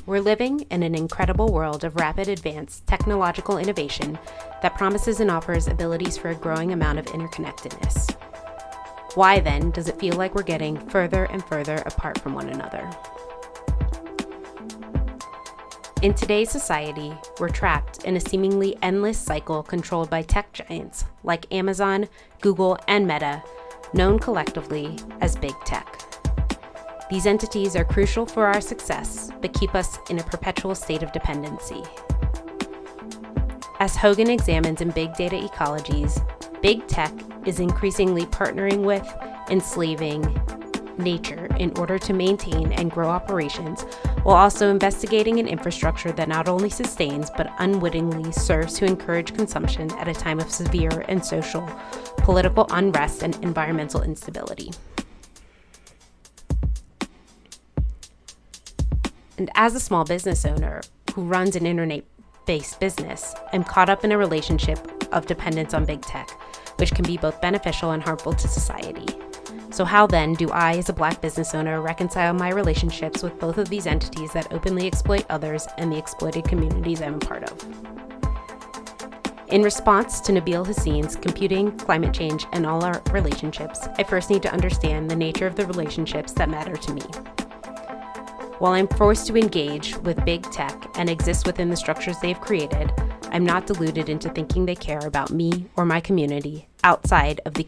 We're living in an incredible world of rapid advanced technological innovation that promises and offers abilities for a growing amount of interconnectedness. Why then does it feel like we're getting further and further apart from one another? In today's society, we're trapped in a seemingly endless cycle controlled by tech giants like Amazon, Google, and Meta, known collectively as Big Tech. These entities are crucial for our success, but keep us in a perpetual state of dependency. As Hogan examines in Big Data Ecologies, Big Tech is increasingly partnering with, enslaving nature in order to maintain and grow operations, while also investigating an infrastructure that not only sustains but unwittingly serves to encourage consumption at a time of severe and social, political unrest and environmental instability. And as a small business owner who runs an internet-based business, I'm caught up in a relationship of dependence on big tech, which can be both beneficial and harmful to society. So how then do I, as a Black business owner, reconcile my relationships with both of these entities that openly exploit others and the exploited communities I'm a part of? In response to Nabil Hassin's Computing, Climate Change, and All Our Relationships, I first need to understand the nature of the relationships that matter to me. While I'm forced to engage with big tech and exist within the structures they've created, I'm not deluded into thinking they care about me or my community outside of the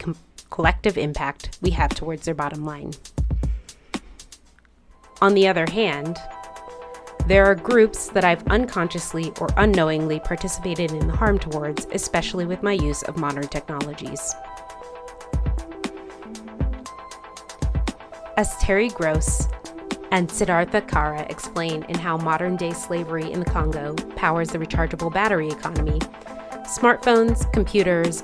collective impact we have towards their bottom line. On the other hand, there are groups that I've unconsciously or unknowingly participated in the harm towards, especially with my use of modern technologies. As Terry Gross and Siddhartha Kara explain in How Modern-Day Slavery in the Congo Powers the Rechargeable Battery Economy, smartphones, computers,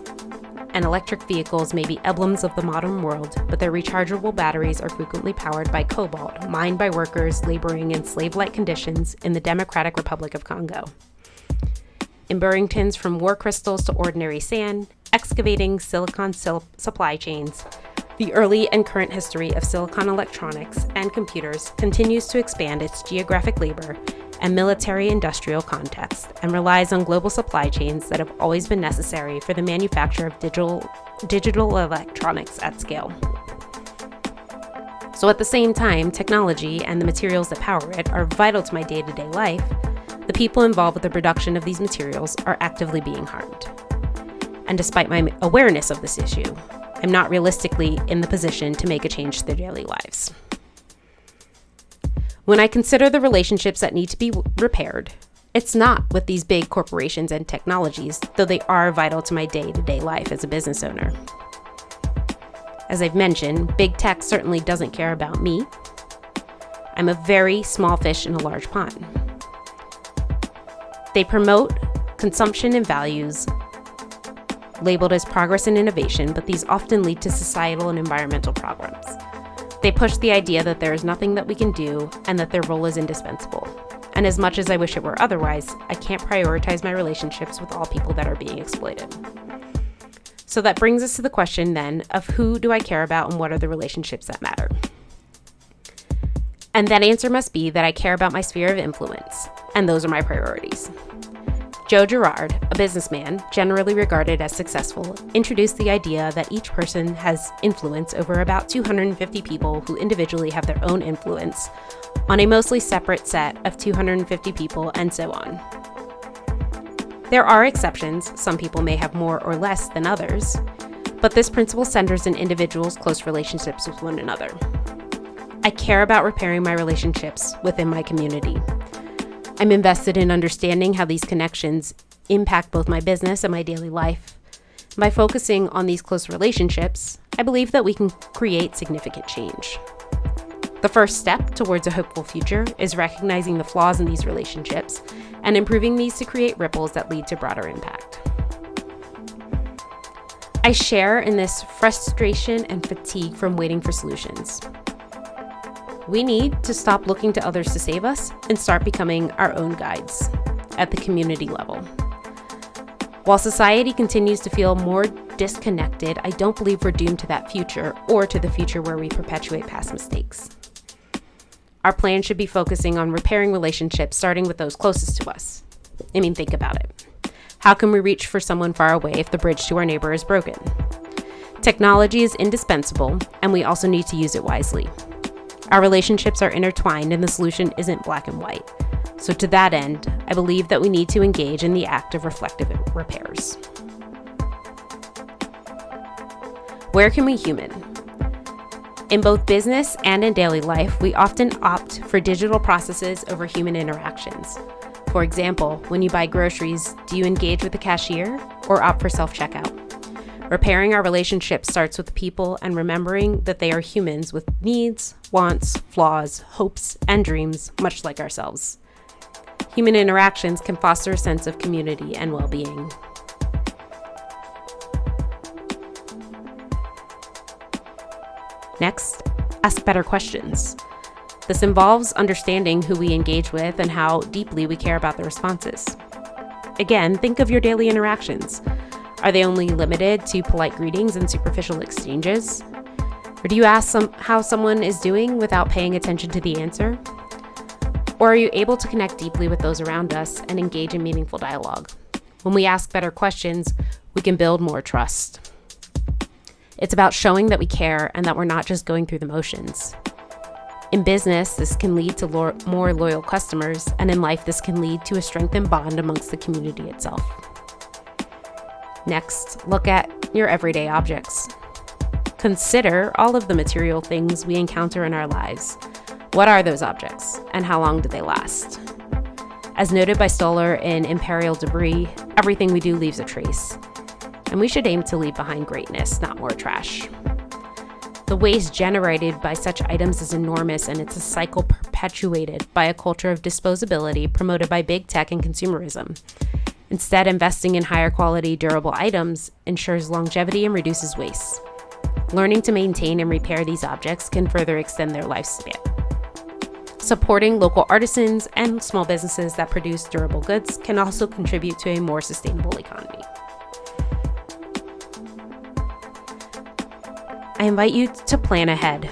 and electric vehicles may be emblems of the modern world, but their rechargeable batteries are frequently powered by cobalt, mined by workers laboring in slave-like conditions in the Democratic Republic of Congo. In Burringtons from war crystals to ordinary sand, excavating silicon supply chains, the early and current history of silicon electronics and computers continues to expand its geographic labor and military-industrial context and relies on global supply chains that have always been necessary for the manufacture of digital electronics at scale. So at the same time, technology and the materials that power it are vital to my day-to-day life. The people involved with the production of these materials are actively being harmed. And despite my awareness of this issue, I'm not realistically in the position to make a change to their daily lives. When I consider the relationships that need to be repaired, it's not with these big corporations and technologies, though they are vital to my day-to-day life as a business owner. As I've mentioned, big tech certainly doesn't care about me. I'm a very small fish in a large pond. They promote consumption and values labeled as progress and innovation, but these often lead to societal and environmental problems. They push the idea that there is nothing that we can do and that their role is indispensable. And as much as I wish it were otherwise, I can't prioritize my relationships with all people that are being exploited. So that brings us to the question then of who do I care about and what are the relationships that matter? And that answer must be that I care about my sphere of influence, and those are my priorities. Joe Girard, a businessman generally regarded as successful, introduced the idea that each person has influence over about 250 people who individually have their own influence on a mostly separate set of 250 people, and so on. There are exceptions. Some people may have more or less than others, but this principle centers in individuals' close relationships with one another. I care about repairing my relationships within my community. I'm invested in understanding how these connections impact both my business and my daily life. By focusing on these close relationships, I believe that we can create significant change. The first step towards a hopeful future is recognizing the flaws in these relationships and improving these to create ripples that lead to broader impact. I share in this frustration and fatigue from waiting for solutions. We need to stop looking to others to save us and start becoming our own guides at the community level. While society continues to feel more disconnected, I don't believe we're doomed to that future or to the future where we perpetuate past mistakes. Our plan should be focusing on repairing relationships, starting with those closest to us. Think about it. How can we reach for someone far away if the bridge to our neighbor is broken? Technology is indispensable, and we also need to use it wisely. Our relationships are intertwined, and the solution isn't black and white. So to that end, I believe that we need to engage in the act of reflective repairs. Where can we human? In both business and in daily life, we often opt for digital processes over human interactions. For example, when you buy groceries, do you engage with the cashier or opt for self-checkout? Repairing our relationship starts with people and remembering that they are humans with needs, wants, flaws, hopes, and dreams, much like ourselves. Human interactions can foster a sense of community and well-being. Next, ask better questions. This involves understanding who we engage with and how deeply we care about the responses. Again, think of your daily interactions. Are they only limited to polite greetings and superficial exchanges? Or do you ask how someone is doing without paying attention to the answer? Or are you able to connect deeply with those around us and engage in meaningful dialogue? When we ask better questions, we can build more trust. It's about showing that we care and that we're not just going through the motions. In business, this can lead to more loyal customers, and in life, this can lead to a strengthened bond amongst the community itself. Next, look at your everyday objects. Consider all of the material things we encounter in our lives. What are those objects, and how long do they last? As noted by Stoller in Imperial Debris, everything we do leaves a trace. And we should aim to leave behind greatness, not more trash. The waste generated by such items is enormous, and it's a cycle perpetuated by a culture of disposability promoted by big tech and consumerism. Instead, investing in higher quality, durable items ensures longevity and reduces waste. Learning to maintain and repair these objects can further extend their lifespan. Supporting local artisans and small businesses that produce durable goods can also contribute to a more sustainable economy. I invite you to plan ahead.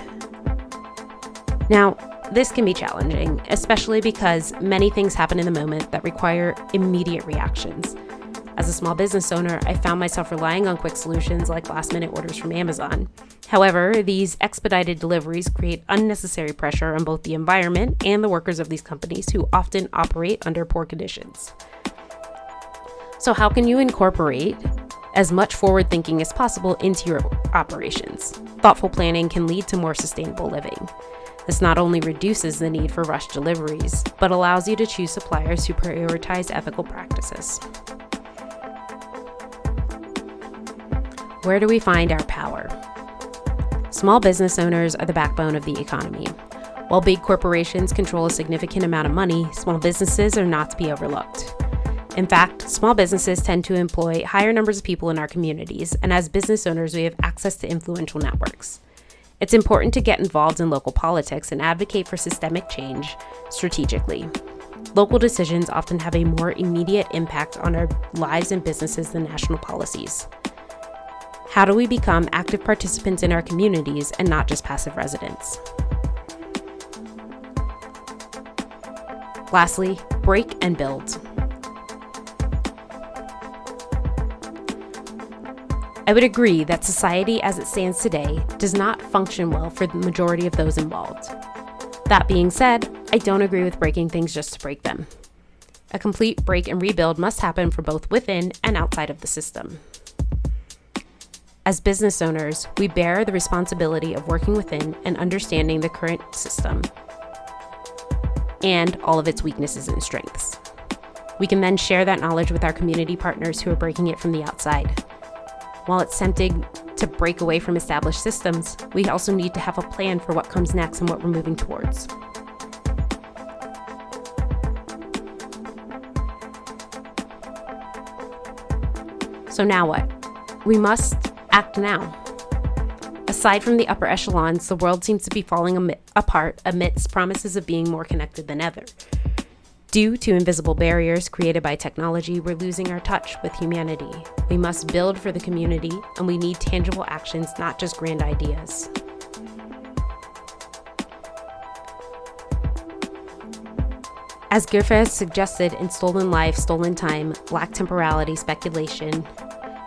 Now, this can be challenging, especially because many things happen in the moment that require immediate reactions. As a small business owner, I found myself relying on quick solutions like last-minute orders from Amazon. However, these expedited deliveries create unnecessary pressure on both the environment and the workers of these companies who often operate under poor conditions. So how can you incorporate as much forward thinking as possible into your operations? Thoughtful planning can lead to more sustainable living. This not only reduces the need for rushed deliveries, but allows you to choose suppliers who prioritize ethical practices. Where do we find our power? Small business owners are the backbone of the economy. While big corporations control a significant amount of money, small businesses are not to be overlooked. In fact, small businesses tend to employ higher numbers of people in our communities, and as business owners, we have access to influential networks. It's important to get involved in local politics and advocate for systemic change strategically. Local decisions often have a more immediate impact on our lives and businesses than national policies. How do we become active participants in our communities and not just passive residents? Lastly, break and build. I would agree that society as it stands today does not function well for the majority of those involved. That being said, I don't agree with breaking things just to break them. A complete break and rebuild must happen for both within and outside of the system. As business owners, we bear the responsibility of working within and understanding the current system and all of its weaknesses and strengths. We can then share that knowledge with our community partners who are breaking it from the outside. While it's tempting to break away from established systems, we also need to have a plan for what comes next and what we're moving towards. So now what? We must act now. Aside from the upper echelons, the world seems to be falling apart amidst promises of being more connected than ever. Due to invisible barriers created by technology, we're losing our touch with humanity. We must build for the community, and we need tangible actions, not just grand ideas. As Girfes suggested in Stolen Life, Stolen Time, Black Temporality, Speculation,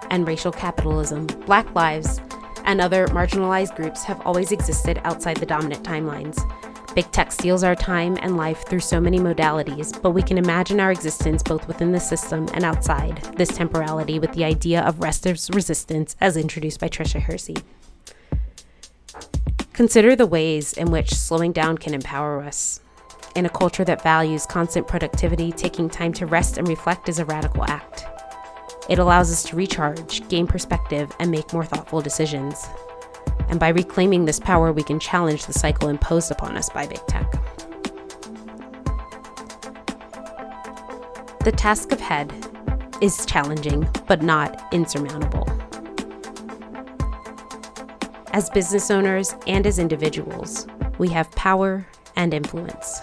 and Racial Capitalism, Black lives and other marginalized groups have always existed outside the dominant timelines. Big tech steals our time and life through so many modalities, but we can imagine our existence both within the system and outside this temporality with the idea of restive resistance as introduced by Tricia Hersey. Consider the ways in which slowing down can empower us. In a culture that values constant productivity, taking time to rest and reflect is a radical act. It allows us to recharge, gain perspective, and make more thoughtful decisions. And by reclaiming this power, we can challenge the cycle imposed upon us by big tech. The task ahead is challenging, but not insurmountable. As business owners and as individuals, we have power and influence.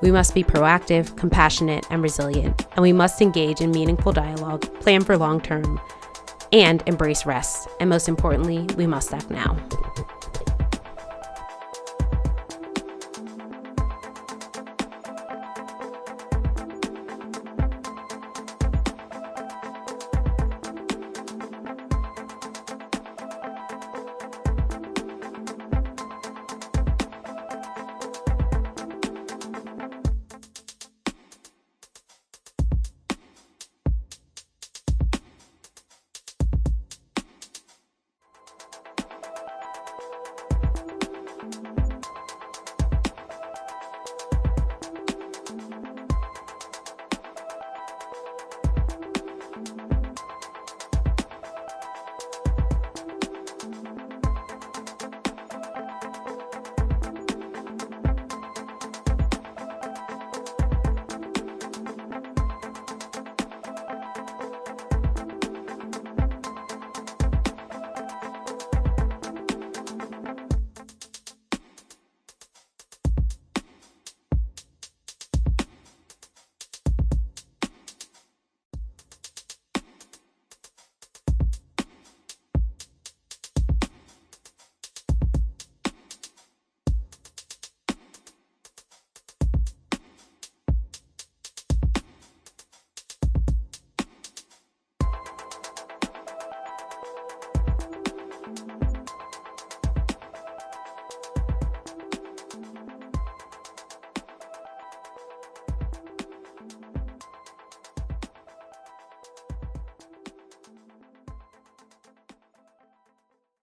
We must be proactive, compassionate, and resilient, and we must engage in meaningful dialogue, plan for long term, and embrace rest. And most importantly, we must act now.